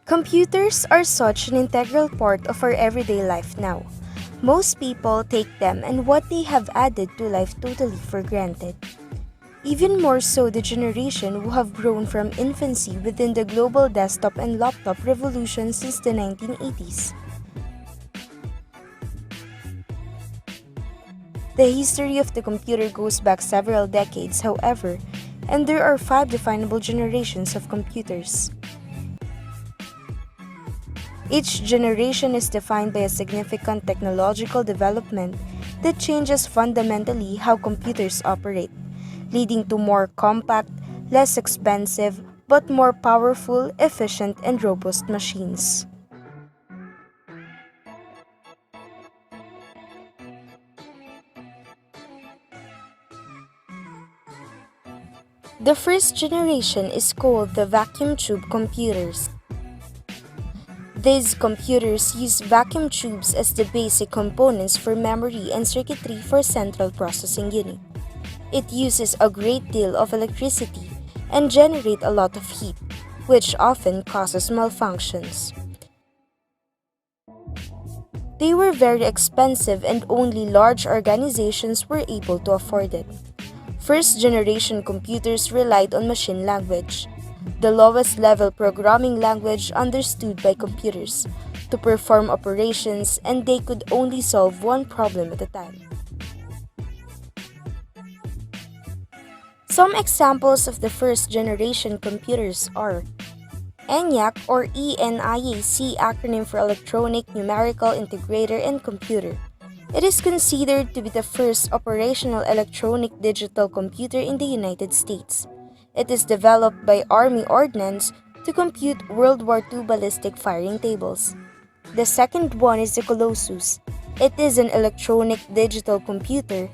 Computers are such an integral part of our everyday life now. Most people take them and what they have added to life totally for granted. Even more so the generation who have grown from infancy within the global desktop and laptop revolution since the 1980s. The history of the computer goes back several decades, however, and there are five definable generations of computers. Each generation is defined by a significant technological development that changes fundamentally how computers operate, leading to more compact, less expensive, but more powerful, efficient, and robust machines. The first generation is called the vacuum tube computers. These computers use vacuum tubes as the basic components for memory and circuitry for central processing unit. It uses a great deal of electricity and generate a lot of heat, which often causes malfunctions. They were very expensive and only large organizations were able to afford it. First generation computers relied on machine language, the lowest level programming language understood by computers, to perform operations, and they could only solve one problem at a time. Some examples of the first generation computers are ENIAC or ENIAC, acronym for Electronic Numerical Integrator and Computer. It is considered to be the first operational electronic digital computer in the United States. It is developed by Army Ordnance to compute World War II ballistic firing tables. The second one is the Colossus. It is an electronic digital computer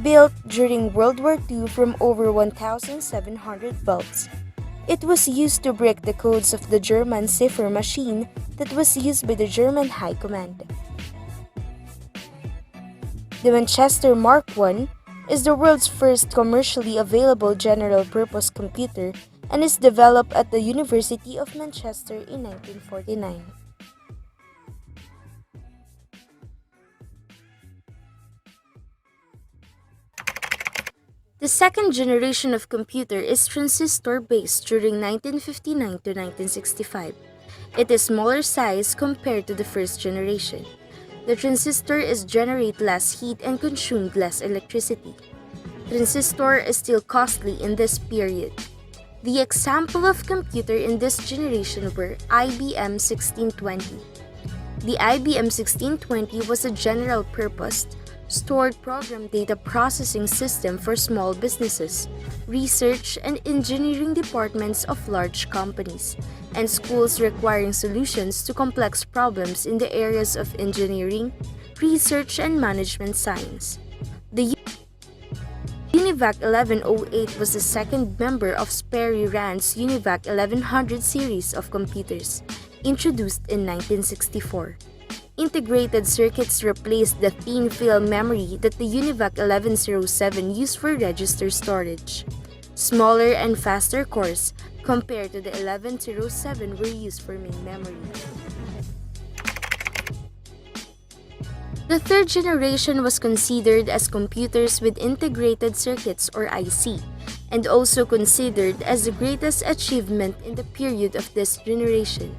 built during World War II from over 1,700 volts. It was used to break the codes of the German cipher machine that was used by the German High Command. The Manchester Mark I is the world's first commercially available general-purpose computer and is developed at the University of Manchester in 1949. The second generation of computer is transistor-based during 1959 to 1965. It is smaller size compared to the first generation. The transistor is generate less heat and consumed less electricity. Transistor is still costly in this period. The example of computer in this generation were IBM 1620. The IBM 1620 was a general-purpose, stored program data processing system for small businesses, research and engineering departments of large companies, and schools requiring solutions to complex problems in the areas of engineering, research, and management science. The UNIVAC 1108 was the second member of Sperry Rand's UNIVAC 1100 series of computers, introduced in 1964. Integrated circuits replaced the thin film memory that the UNIVAC 1107 used for register storage. Smaller and faster cores compared to the 1107 were used for main memory. The third generation was considered as computers with integrated circuits or IC, and also considered as the greatest achievement in the period of this generation.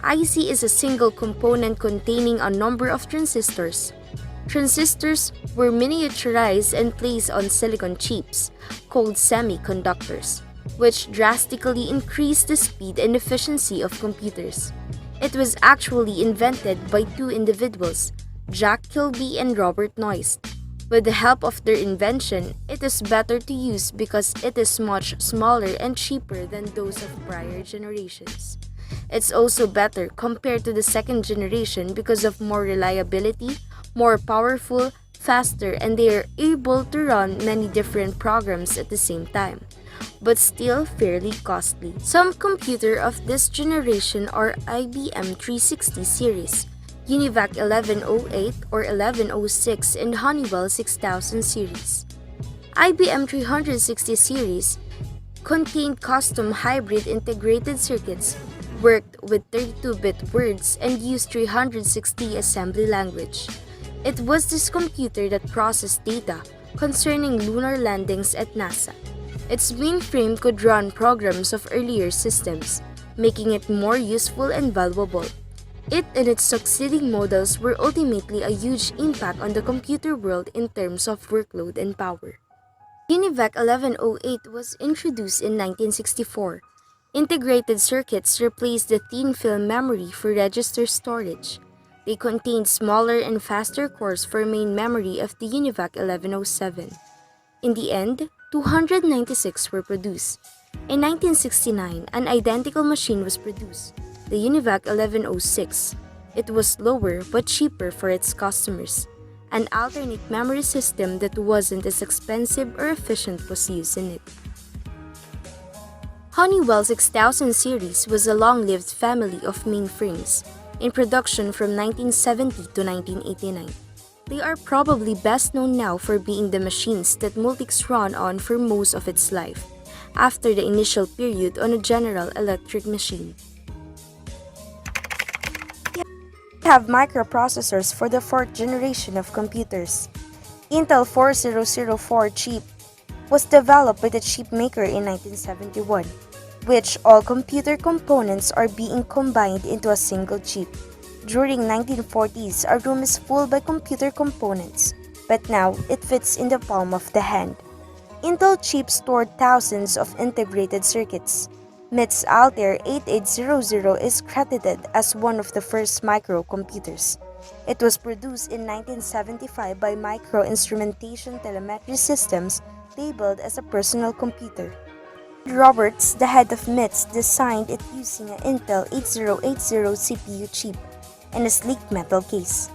IC is a single component containing a number of transistors. Transistors were miniaturized and placed on silicon chips, called semiconductors, which drastically increased the speed and efficiency of computers. It was actually invented by two individuals, Jack Kilby and Robert Noyce. With the help of their invention, it is better to use because it is much smaller and cheaper than those of prior generations. It's also better compared to the second generation because of more reliability, more powerful, faster, and they are able to run many different programs at the same time, but still fairly costly. Some computers of this generation are IBM 360 series, UNIVAC 1108 or 1106, and Honeywell 6000 series. IBM 360 series contained custom hybrid integrated circuits worked with 32-bit words, and used 360 assembly language. It was this computer that processed data concerning lunar landings at NASA. Its mainframe could run programs of earlier systems, making it more useful and valuable. It and its succeeding models were ultimately a huge impact on the computer world in terms of workload and power. UNIVAC 1108 was introduced in 1964. Integrated circuits replaced the thin film memory for register storage. They contained smaller and faster cores for main memory of the UNIVAC 1107. In the end, 296 were produced. In 1969, an identical machine was produced, the UNIVAC 1106. It was slower but cheaper for its customers. An alternate memory system that wasn't as expensive or efficient was used in it. Honeywell 6000 series was a long-lived family of mainframes, in production from 1970 to 1989. They are probably best known now for being the machines that Multics ran on for most of its life, after the initial period on a General Electric machine. We have microprocessors for the fourth generation of computers. Intel 4004 chip was developed by the chip maker in 1971, which all computer components are being combined into a single chip. During 1940s, our room is full by computer components, but now it fits in the palm of the hand. Intel chips stored thousands of integrated circuits. MIT's Altair 8800 is credited as one of the first microcomputers. It was produced in 1975 by Micro Instrumentation Telemetry Systems, labeled as a personal computer. Roberts, the head of MITS, designed it using an Intel 8080 CPU chip and a sleek metal case.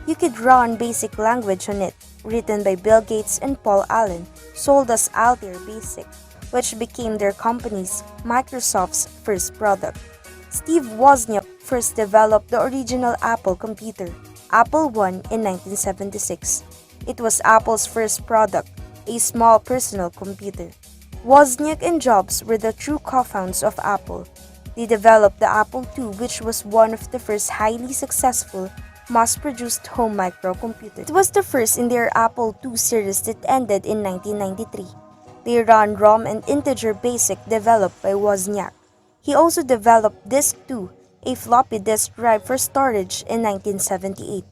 You could run basic language on it, written by Bill Gates and Paul Allen, sold as Altair Basic, which became their company's, Microsoft's, first product. Steve Wozniak first developed the original Apple computer, Apple I, in 1976. It was Apple's first product, a small personal computer. Wozniak and Jobs were the true co-founders of Apple. They developed the Apple II, which was one of the first highly successful, mass-produced home microcomputers. It was the first in their Apple II series that ended in 1993. They ran ROM and Integer Basic developed by Wozniak. He also developed Disk2, a floppy disk drive for storage, in 1978.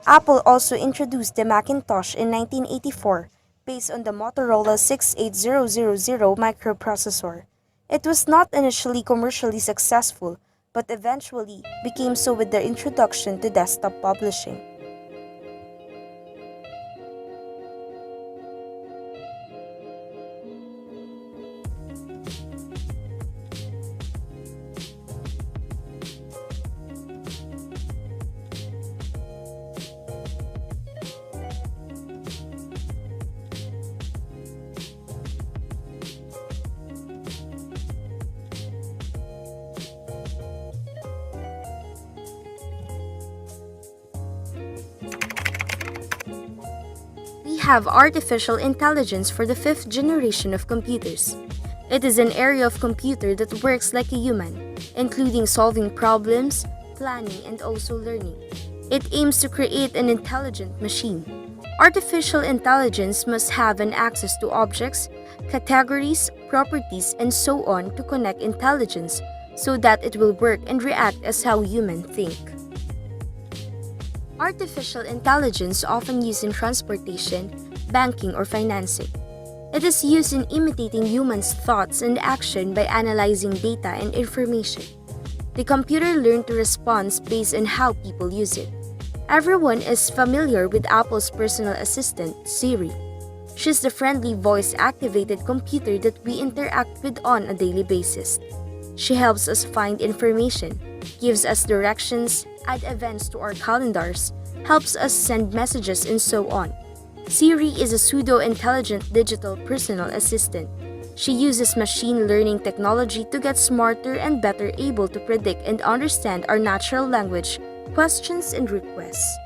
Apple also introduced the Macintosh in 1984, based on the Motorola 68000 microprocessor. It was not initially commercially successful, but eventually became so with their introduction to desktop publishing. We have artificial intelligence for the fifth generation of computers. It is an area of computer that works like a human, including solving problems, planning, and also learning. It aims to create an intelligent machine. Artificial intelligence must have an access to objects, categories, properties, and so on to connect intelligence so that it will work and react as how humans think. Artificial intelligence often used in transportation, banking, or financing. It is used in imitating humans' thoughts and action by analyzing data and information. The computer learns to respond based on how people use it. Everyone is familiar with Apple's personal assistant, Siri. She's the friendly voice-activated computer that we interact with on a daily basis. She helps us find information, gives us directions, add events to our calendars, helps us send messages, and so on. Siri is a pseudo-intelligent digital personal assistant. She uses machine learning technology to get smarter and better able to predict and understand our natural language, questions, and requests.